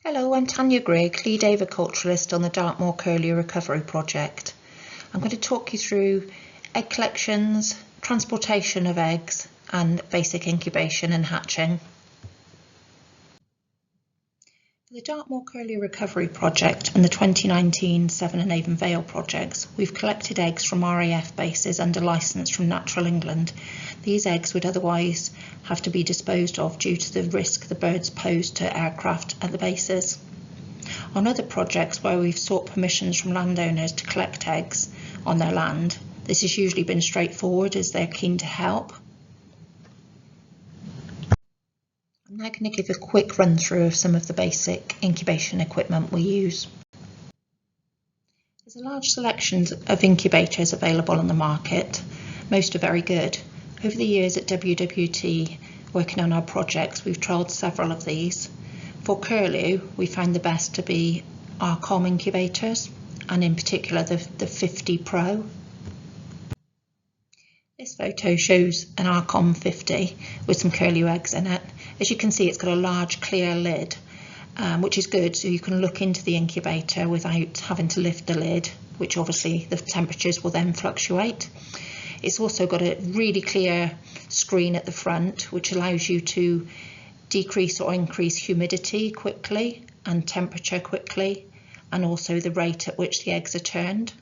Hello, I'm Tanya Grigg, Lead Aviculturist on the Dartmoor Curlew Recovery project. I'm going to talk you through egg collections, transportation of eggs and basic incubation and hatching. For the Dartmoor Curlew Recovery project and the 2019 Severn and Avon Vale projects, we've collected eggs from RAF bases under licence from Natural England. These eggs would otherwise have to be disposed of due to the risk the birds pose to aircraft at the bases. On other projects where we've sought permissions from landowners to collect eggs on their land, this has usually been straightforward as they're keen to help. I'm now going to give a quick run through of some of the basic incubation equipment we use. There's a large selection of incubators available on the market. Most are very good. Over the years at WWT, working on our projects, we've trialled several of these. For curlew, we find the best to be RCOM incubators, and in particular the 50 Pro. This photo shows an RCOM 50 with some curlew eggs in it. As you can see, it's got a large clear lid, which is good, so you can look into the incubator without having to lift the lid, which obviously the temperatures will then fluctuate. It's also got a really clear screen at the front, which allows you to decrease or increase humidity quickly and temperature quickly, and also the rate at which the eggs are turned.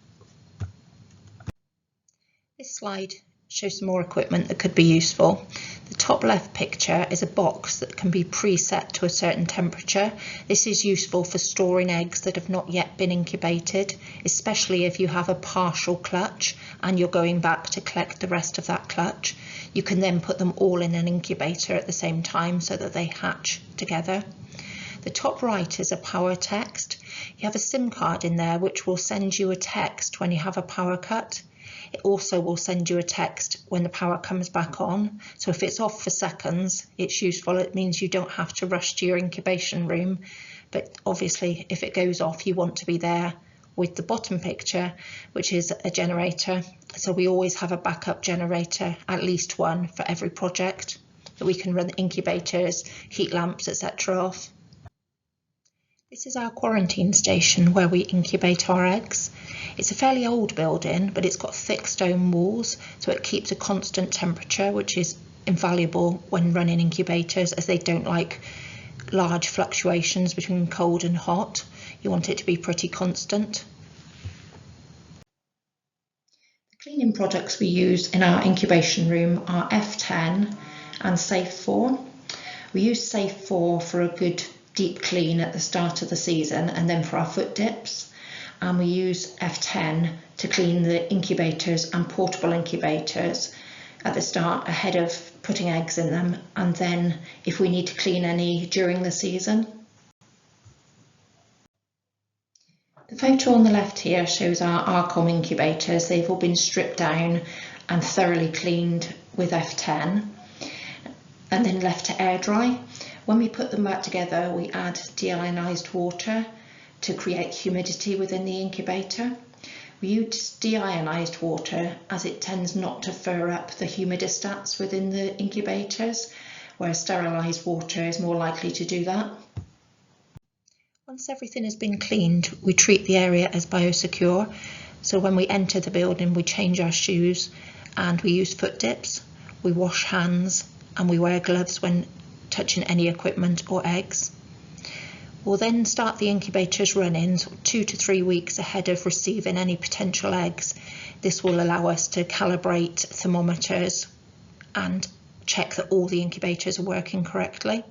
This slide shows some more equipment that could be useful. The top left picture is a box that can be preset to a certain temperature. This is useful for storing eggs that have not yet been incubated, especially if you have a partial clutch and you're going back to collect the rest of that clutch. You can then put them all in an incubator at the same time so that they hatch together. The top right is a power text. You have a SIM card in there which will send you a text when you have a power cut. It also will send you a text when the power comes back on. So if it's off for seconds, it's useful. It means you don't have to rush to your incubation room. But obviously, if it goes off, you want to be there with the bottom picture, which is a generator. So we always have a backup generator, at least one for every project, that we can run incubators, heat lamps, etc. off. This is our quarantine station where we incubate our eggs. It's a fairly old building, but it's got thick stone walls, so it keeps a constant temperature, which is invaluable when running incubators, as they don't like large fluctuations between cold and hot. You want it to be pretty constant. The cleaning products we use in our incubation room are F10 and Safe 4. We use Safe 4 for a good deep clean at the start of the season, and then for our foot dips. And we use F10 to clean the incubators and portable incubators at the start ahead of putting eggs in them, and then if we need to clean any during the season. The photo on the left here shows our RCOM incubators. They've all been stripped down and thoroughly cleaned with F10 and then left to air dry. When we put them back together, we add deionized water to create humidity within the incubator. We use deionized water as it tends not to fur up the humidistats within the incubators, whereas sterilised water is more likely to do that. Once everything has been cleaned, we treat the area as biosecure. So when we enter the building, we change our shoes and we use foot dips. We wash hands and we wear gloves when touching any equipment or eggs. We'll then start the incubators running 2 to 3 weeks ahead of receiving any potential eggs. This will allow us to calibrate thermometers and check that all the incubators are working correctly.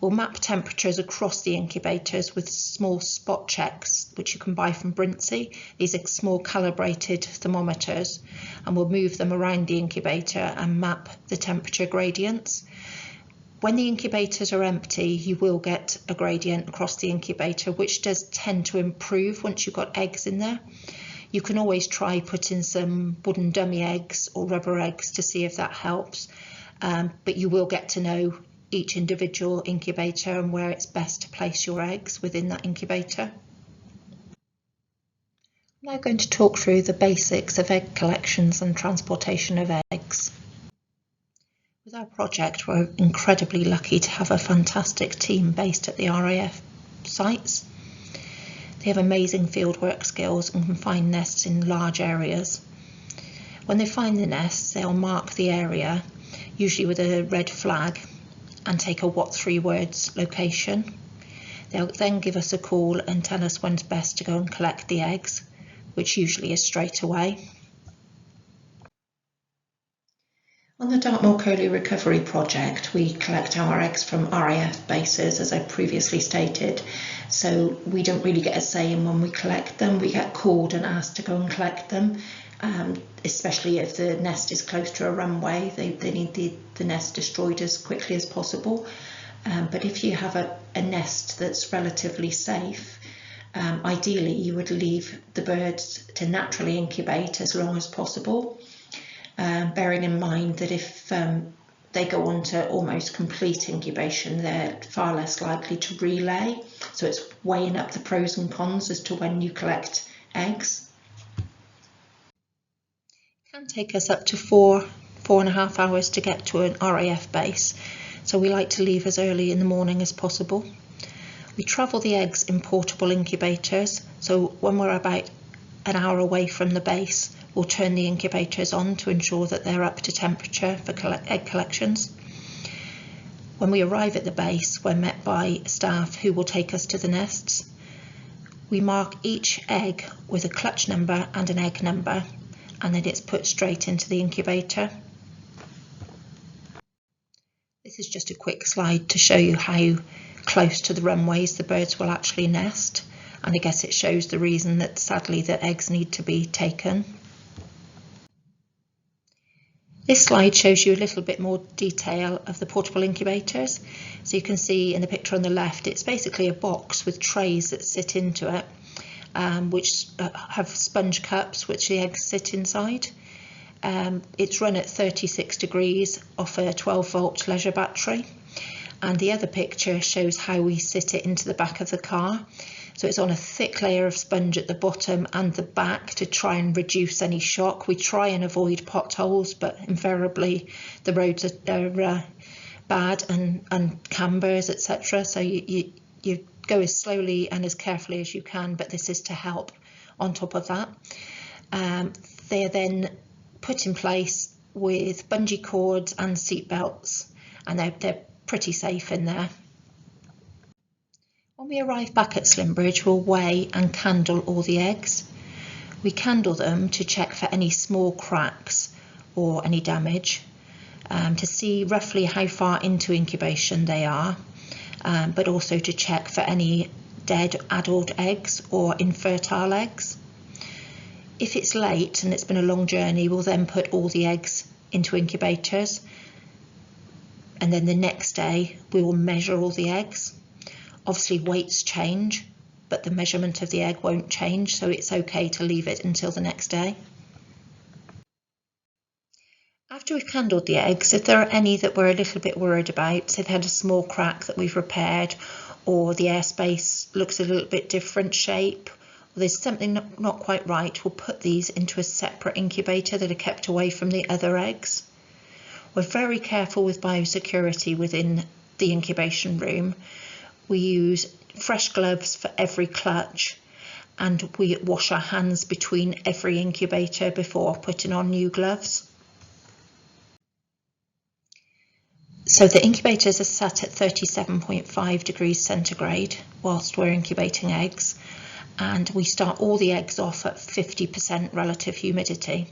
We'll map temperatures across the incubators with small spot checks, which you can buy from Brintsey. These are small calibrated thermometers, and we'll move them around the incubator and map the temperature gradients. When the incubators are empty, you will get a gradient across the incubator, which does tend to improve once you've got eggs in there. You can always try putting some wooden dummy eggs or rubber eggs to see if that helps, but you will get to know each individual incubator and where it's best to place your eggs within that incubator. I'm now going to talk through the basics of egg collections and transportation of eggs. With our project, we're incredibly lucky to have a fantastic team based at the RAF sites. They have amazing fieldwork skills and can find nests in large areas. When they find the nests, they'll mark the area, usually with a red flag, and take a what 3 words location. They'll then give us a call and tell us when's best to go and collect the eggs, which usually is straight away. On the Dartmoor Curlew Recovery project, we collect our eggs from RAF bases, as I previously stated, so we don't really get a say in when we collect them. We get called and asked to go and collect them, especially if the nest is close to a runway. They need the nest destroyed as quickly as possible. But if you have a nest that's relatively safe, ideally you would leave the birds to naturally incubate as long as possible. Bearing in mind that if they go on to almost complete incubation, they're far less likely to relay. So it's weighing up the pros and cons as to when you collect eggs. It can take us up to 4.5 hours to get to an RAF base, so we like to leave as early in the morning as possible. We travel the eggs in portable incubators, so when we're about an hour away from the base, we'll turn the incubators on to ensure that they're up to temperature for egg collections. When we arrive at the base, we're met by staff who will take us to the nests. We mark each egg with a clutch number and an egg number, and then it's put straight into the incubator. This is just a quick slide to show you how close to the runways the birds will actually nest, and I guess it shows the reason that sadly the eggs need to be taken. This slide shows you a little bit more detail of the portable incubators. So you can see in the picture on the left, it's basically a box with trays that sit into it, which have sponge cups which the eggs sit inside. It's run at 36 degrees off a 12-volt leisure battery. And the other picture shows how we sit it into the back of the car. So it's on a thick layer of sponge at the bottom and the back to try and reduce any shock. We try and avoid potholes, but invariably the roads are bad and cambers, etc. So you go as slowly and as carefully as you can, but this is to help on top of that. They are then put in place with bungee cords and seat belts, and they're pretty safe in there. When we arrive back at Slimbridge, we'll weigh and candle all the eggs. We candle them to check for any small cracks or any damage, to see roughly how far into incubation they are, but also to check for any dead adult eggs or infertile eggs. If it's late and it's been a long journey, we'll then put all the eggs into incubators, and then the next day we will measure all the eggs. Obviously weights change, but the measurement of the egg won't change, so it's okay to leave it until the next day. After we've candled the eggs, if there are any that we're a little bit worried about, so they've had a small crack that we've repaired, or the airspace looks a little bit different shape, or there's something not quite right, we'll put these into a separate incubator that are kept away from the other eggs. We're very careful with biosecurity within the incubation room. We use fresh gloves for every clutch, and we wash our hands between every incubator before putting on new gloves. So the incubators are set at 37.5 degrees centigrade whilst we're incubating eggs, and we start all the eggs off at 50% relative humidity.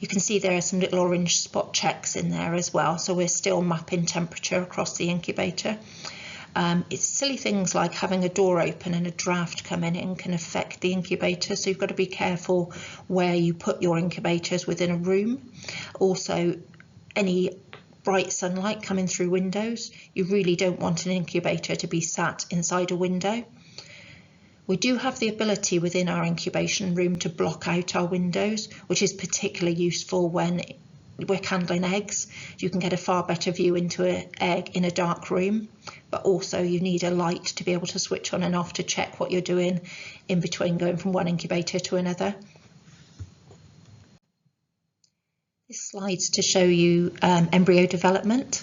You can see there are some little orange spot checks in there as well, so we're still mapping temperature across the incubator. It's silly things like having a door open and a draft coming in can affect the incubator, so you've got to be careful where you put your incubators within a room. Also, any bright sunlight coming through windows, you really don't want an incubator to be sat inside a window. We do have the ability within our incubation room to block out our windows, which is particularly useful when we're candling eggs. You can get a far better view into an egg in a dark room, but also you need a light to be able to switch on and off to check what you're doing in between going from one incubator to another. This slide's to show you embryo development.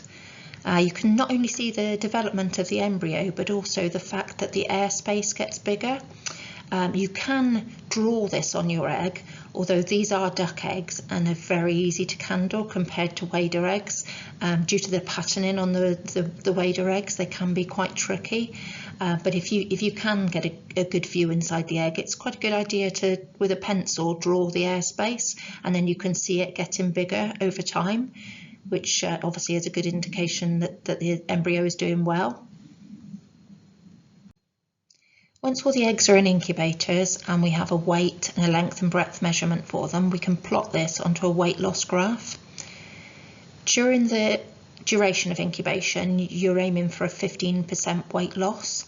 You can not only see the development of the embryo, but also the fact that the airspace gets bigger. You can draw this on your egg, although these are duck eggs and are very easy to candle compared to wader eggs. Due to the patterning on the wader eggs, they can be quite tricky. But if you can get a good view inside the egg, it's quite a good idea to, with a pencil, draw the airspace, and then you can see it getting bigger over time, which obviously is a good indication that the embryo is doing well. Once all the eggs are in incubators and we have a weight and a length and breadth measurement for them, we can plot this onto a weight loss graph. During the duration of incubation, you're aiming for a 15% weight loss,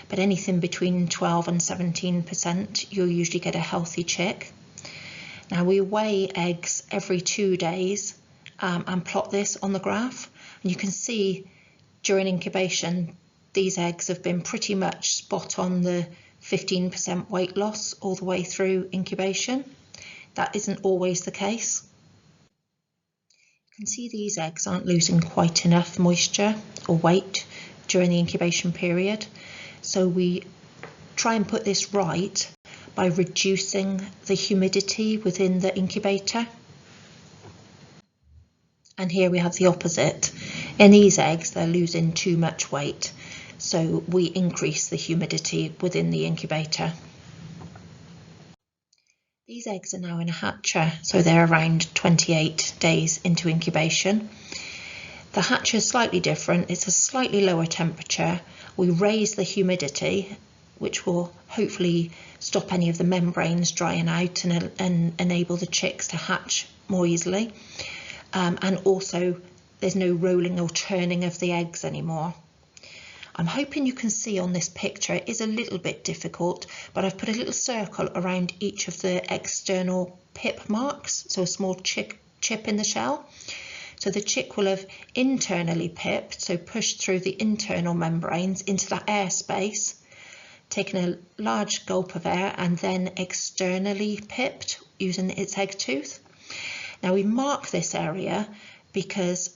but anything between 12 and 17%, you'll usually get a healthy chick. Now we weigh eggs every 2 days and plot this on the graph, and you can see during incubation these eggs have been pretty much spot on the 15% weight loss all the way through incubation. That isn't always the case. You can see these eggs aren't losing quite enough moisture or weight during the incubation period. So we try and put this right by reducing the humidity within the incubator. And here we have the opposite. In these eggs, they're losing too much weight. So we increase the humidity within the incubator. These eggs are now in a hatcher, so they're around 28 days into incubation. The hatcher is slightly different. It's a slightly lower temperature. We raise the humidity, which will hopefully stop any of the membranes drying out and enable the chicks to hatch more easily. And also there's no rolling or turning of the eggs anymore. I'm hoping you can see on this picture, it is a little bit difficult, but I've put a little circle around each of the external pip marks, so a small chip in the shell. So the chick will have internally pipped, so pushed through the internal membranes into that airspace, taken a large gulp of air, and then externally pipped using its egg tooth. Now we mark this area because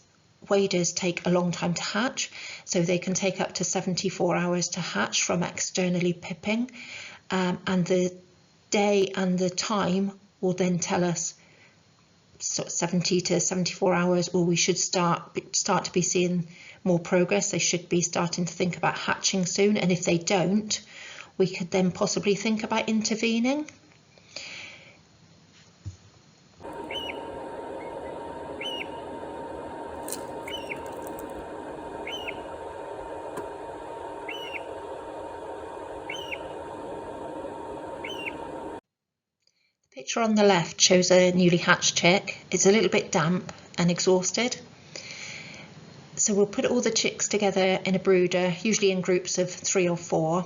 waders take a long time to hatch, so they can take up to 74 hours to hatch from externally pipping, and the day and the time will then tell us 70 to 74 hours, or we should start to be seeing more progress. They should be starting to think about hatching soon, and if they don't, we could then possibly think about intervening. The picture on the left shows a newly hatched chick. It's a little bit damp and exhausted. So we'll put all the chicks together in a brooder, usually in groups of 3 or 4,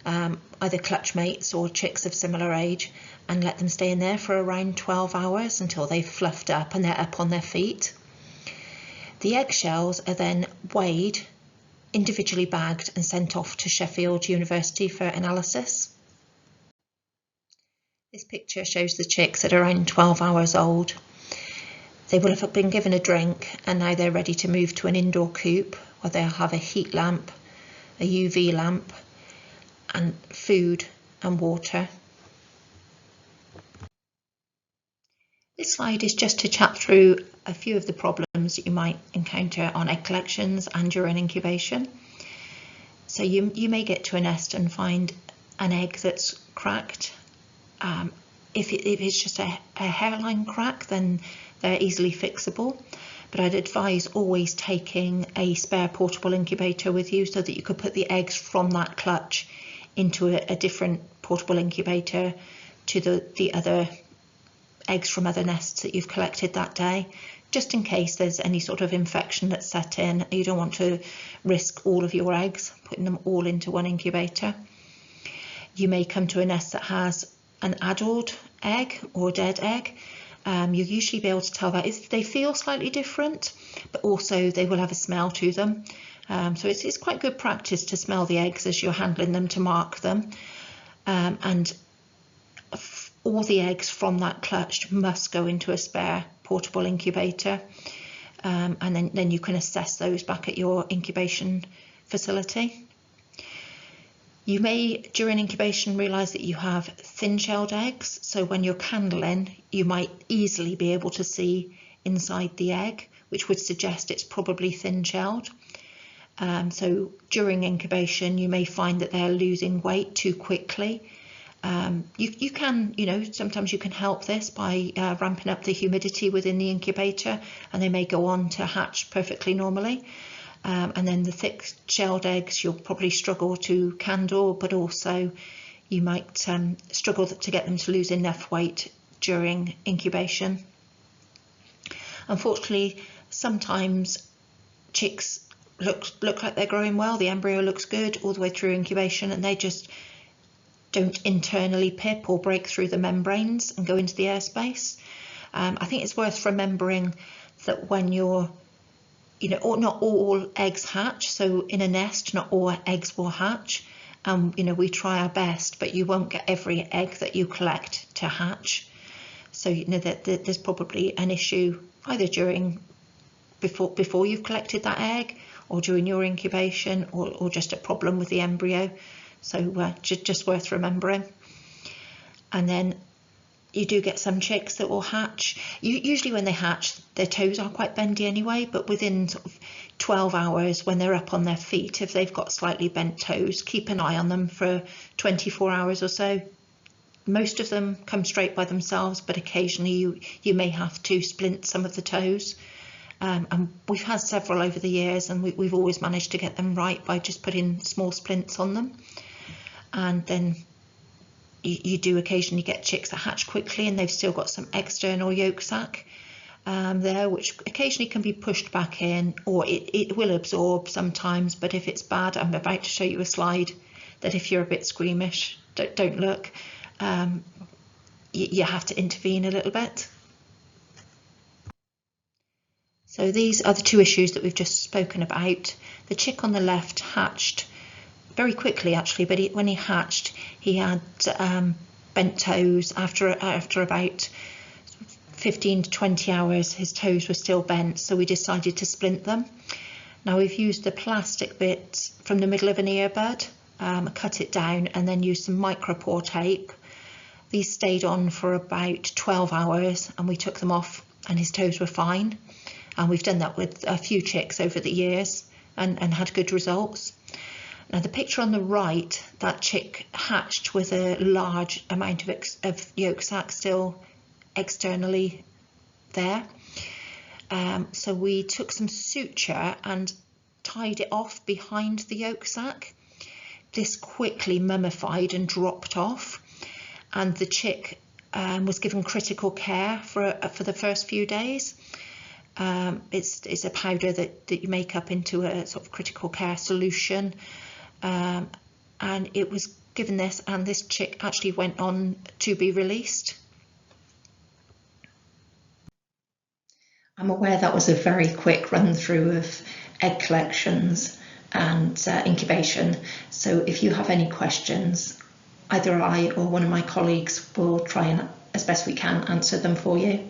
either clutch mates or chicks of similar age, and let them stay in there for around 12 hours until they've fluffed up and they're up on their feet. The eggshells are then weighed, individually bagged and sent off to Sheffield University for analysis. This picture shows the chicks at around 12 hours old. They will have been given a drink and now they're ready to move to an indoor coop where they'll have a heat lamp, a UV lamp and food and water. This slide is just to chat through a few of the problems that you might encounter on egg collections and during incubation. So you may get to a nest and find an egg that's cracked. If it's just a hairline crack, then they're easily fixable, but I'd advise always taking a spare portable incubator with you so that you could put the eggs from that clutch into a different portable incubator to the other eggs from other nests that you've collected that day, just in case there's any sort of infection that's set in. You don't want to risk all of your eggs, putting them all into one incubator. You may come to a nest that has an addled egg or dead egg. You'll usually be able to tell that they feel slightly different, but also they will have a smell to them. So it's quite good practice to smell the eggs as you're handling them to mark them. And all the eggs from that clutch must go into a spare portable incubator. and then you can assess those back at your incubation facility. You may, during incubation, realise that you have thin-shelled eggs, so when you're candling, you might easily be able to see inside the egg, which would suggest it's probably thin-shelled. So during incubation, you may find that they're losing weight too quickly. You can, sometimes you can help this by ramping up the humidity within the incubator, and they may go on to hatch perfectly normally. And then the thick-shelled eggs, you'll probably struggle to candle, but also you might struggle to get them to lose enough weight during incubation. Unfortunately, sometimes chicks look like they're growing well, the embryo looks good all the way through incubation, and they just don't internally pip or break through the membranes and go into the airspace. I think it's worth remembering that when you're, not all eggs hatch, so in a nest, not all eggs will hatch. We try our best, but you won't get every egg that you collect to hatch. So that there's probably an issue either before you've collected that egg, or during your incubation, or just a problem with the embryo. So just worth remembering. And then you do get some chicks that will hatch. Usually when they hatch, their toes are quite bendy anyway, but within sort of 12 hours when they're up on their feet, if they've got slightly bent toes, keep an eye on them for 24 hours or so. Most of them come straight by themselves, but occasionally you may have to splint some of the toes. And we've had several over the years, and we've always managed to get them right by just putting small splints on them. And then you do occasionally get chicks that hatch quickly and they've still got some external yolk sac there, which occasionally can be pushed back in, or it will absorb sometimes. But if it's bad, I'm about to show you a slide that if you're a bit squeamish, don't look. You have to intervene a little bit. So these are the two issues that we've just spoken about. The chick on the left hatched very quickly actually, but when he hatched, he had bent toes. After about 15 to 20 hours, his toes were still bent, so we decided to splint them. Now we've used the plastic bit from the middle of an earbud, cut it down, and then used some micropore tape. These stayed on for about 12 hours, and we took them off, and his toes were fine. And we've done that with a few chicks over the years and had good results. Now the picture on the right, that chick hatched with a large amount of yolk sac still externally there. So we took some suture and tied it off behind the yolk sac. This quickly mummified and dropped off, and the chick was given critical care for the first few days. It's a powder that you make up into a sort of critical care solution, and it was given this, and this chick actually went on to be released. I'm aware that was a very quick run through of egg collections and incubation, so if you have any questions, either I or one of my colleagues will try and, as best we can, answer them for you.